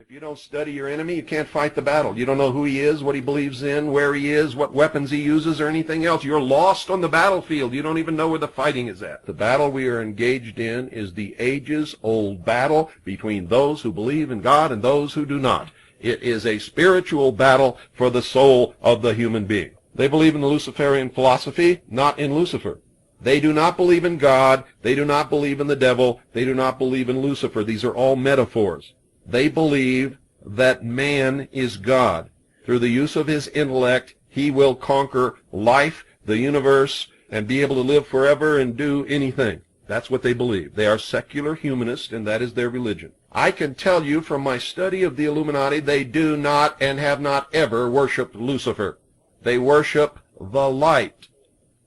If you don't study your enemy, you can't fight the battle. You don't know who he is, what he believes in, where he is, what weapons he uses, or anything else. You're lost on the battlefield. You don't even know where the fighting is at. The battle we are engaged in is the ages-old battle between those who believe in God and those who do not. It is a spiritual battle for the soul of the human being. They believe in the Luciferian philosophy, not in Lucifer. They do not believe in God. They do not believe in the devil. They do not believe in Lucifer. These are all metaphors. They believe that man is God. Through the use of his intellect, he will conquer life, the universe, and be able to live forever and do anything. That's what they believe. They are secular humanists, and that is their religion. I can tell you from my study of the Illuminati, they do not and have not ever worshipped Lucifer. They worship the light.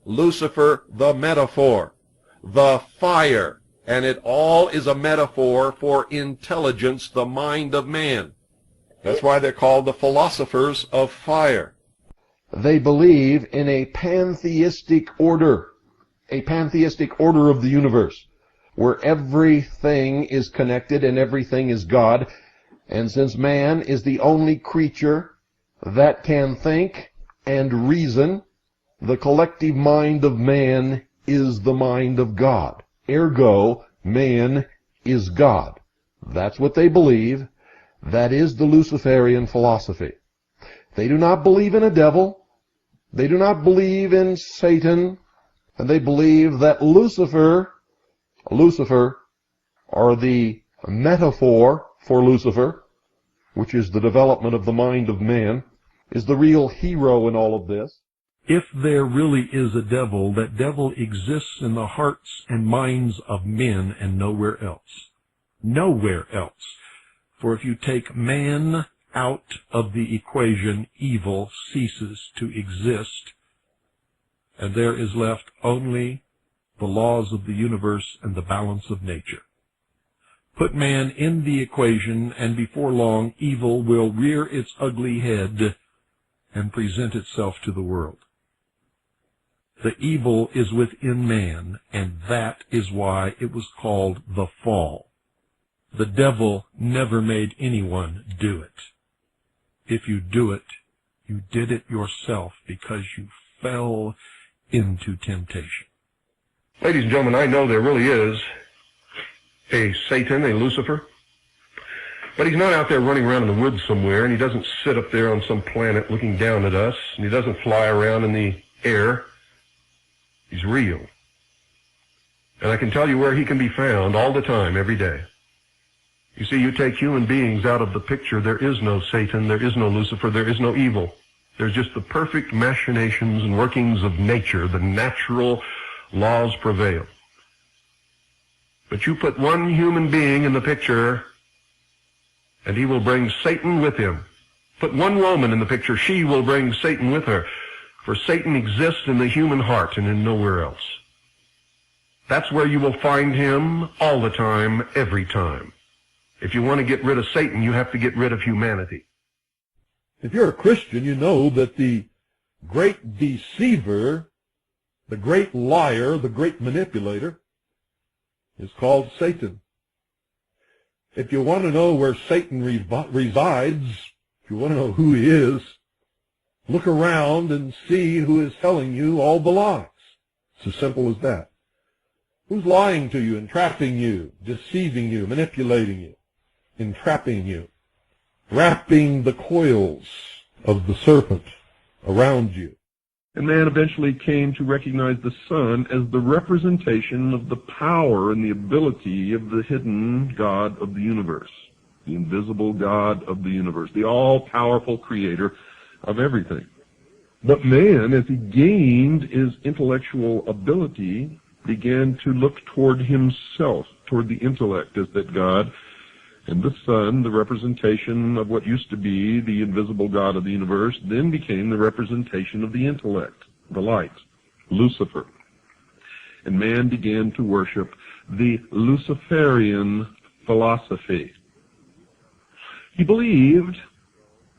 Lucifer, the metaphor, the fire, and it all is a metaphor for intelligence, the mind of man. That's why they're called the philosophers of fire. They believe in a pantheistic order of the universe, where everything is connected and everything is God. And since man is the only creature that can think and reason, the collective mind of man is the mind of God. Ergo, man is God. That's what they believe. That is the Luciferian philosophy. They do not believe in a devil. They do not believe in Satan. And they believe that Lucifer, or the metaphor for Lucifer, which is the development of the mind of man, is the real hero in all of this. If there really is a devil, that devil exists in the hearts and minds of men and nowhere else. Nowhere else. For if you take man out of the equation, evil ceases to exist, and there is left only the laws of the universe and the balance of nature. Put man in the equation, and before long, evil will rear its ugly head and present itself to the world. The evil is within man, and that is why it was called the fall. The devil never made anyone do it. If you do it, you did it yourself because you fell into temptation. Ladies and gentlemen, I know there really is a Satan, a Lucifer, but he's not out there running around in the woods somewhere, and he doesn't sit up there on some planet looking down at us, and he doesn't fly around in the air. He's real. And I can tell you where he can be found all the time, every day. You see, you take human beings out of the picture, there is no Satan, there is no Lucifer, there is no evil. There's just the perfect machinations and workings of nature. The natural laws prevail. But you put one human being in the picture, and he will bring Satan with him. Put one woman in the picture, she will bring Satan with her. For Satan exists in the human heart and in nowhere else. That's where you will find him all the time, every time. If you want to get rid of Satan, you have to get rid of humanity. If you're a Christian, you know that the great deceiver, the great liar, the great manipulator is called Satan. If you want to know where Satan resides, if you want to know who he is, look around and see who is telling you all the lies. It's as simple as that. Who's lying to you, entrapping you, deceiving you, manipulating you, entrapping you, wrapping the coils of the serpent around you? And man eventually came to recognize the sun as the representation of the power and the ability of the hidden God of the universe, the invisible God of the universe, the all-powerful creator of everything. But man, as he gained his intellectual ability, began to look toward himself, toward the intellect as that God, and the sun, the representation of what used to be the invisible God of the universe, then became the representation of the intellect, the light, Lucifer. And man began to worship the Luciferian philosophy. He believed,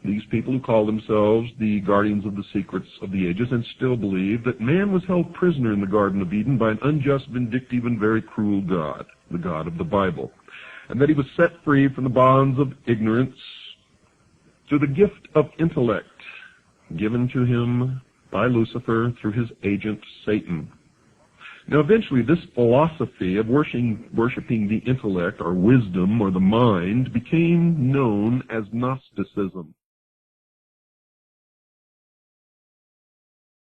these people who call themselves the guardians of the secrets of the ages, and still believe, that man was held prisoner in the Garden of Eden by an unjust, vindictive, and very cruel God, the God of the Bible. and that he was set free from the bonds of ignorance to the gift of intellect given to him by Lucifer through his agent Satan. Now eventually this philosophy of worshiping the intellect or wisdom or the mind became known as Gnosticism.